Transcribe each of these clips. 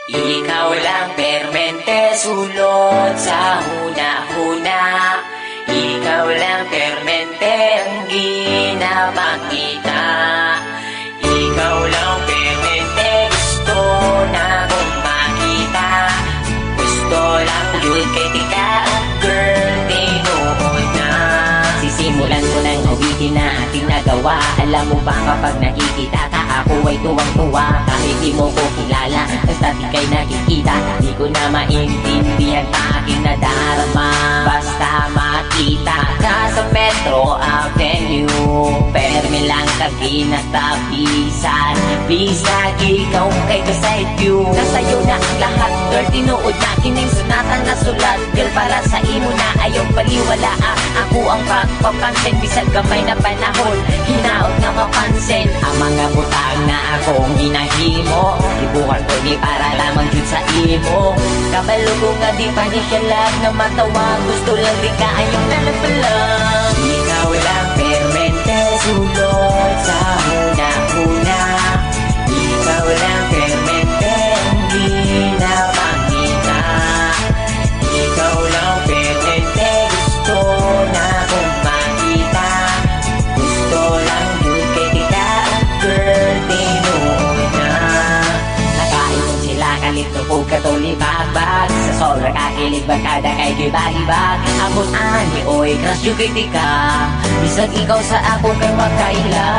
Ikaw lang permente sulot sa huna-huna. Ikaw lang permente ang ginapakita. Ikaw lang permente gusto na kong makita. Gusto lang yun kay tika, oh girl, tinuod na. Sisimulan ko ng awitin na ating nagawa. Alam mo ba kapag nakikita ka, ako ay tuwang-tuwa. Kahit di mo ko kilala, basta di kay nakikita. Di ko na maintindihan pa aking nadarama. Basta makita ka sa Metro Avenue, perme lang kabinatapisan. Bisag ikaw kay beside you. Nasa'yo na ang lahat, girl, tinuod na kining sunatan na sulat. Girl, para sa imo na ayaw paliwala. Ako ang pagpapansin, bisag gamay na panahon, hinaot na mapansin ang mga butang na akong ginahimo. Ibuhan ko ni para lamang yun sa imo. Kabalo ko nga di pa ni siya lag na matawa. Gusto lang di ka ayong nalapalang. Ikaw lang permente sulot sa huna-huna. Ikaw lang permente ang ginapakita. Ikaw lang permente gusto na kong makita. Gusto lang yun kay tika, oh girl, tinuod na. Nakaingon sila kalito po katulibabag. Sa sobra kakilig bagkada kay gibalibag. Abot ani oy crush yung kay tika. Bisag ikaw sa ako kay makaila.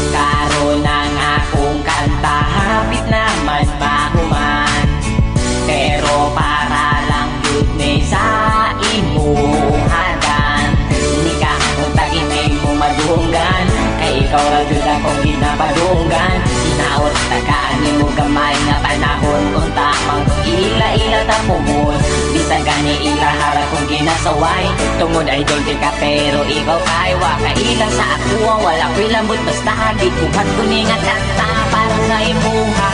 Karon ang akong kanta hapit naman mahuman. Pero para lang yun may sa imuhagan. Hindi ka untagin ay mo madunggan. Kay ikaw lang yun akong ginapadunggan. Sinaot tagaan mo gamay na panahon. Kung tamang ila-ila tapumon. Bisag gani ilahara kong ginasaway. Tungod ay dolce ka pero ikaw kay wakailang sa ako. Wala ko'y lambot basta di kuhat ko ni nga kanta. Parang sa imuha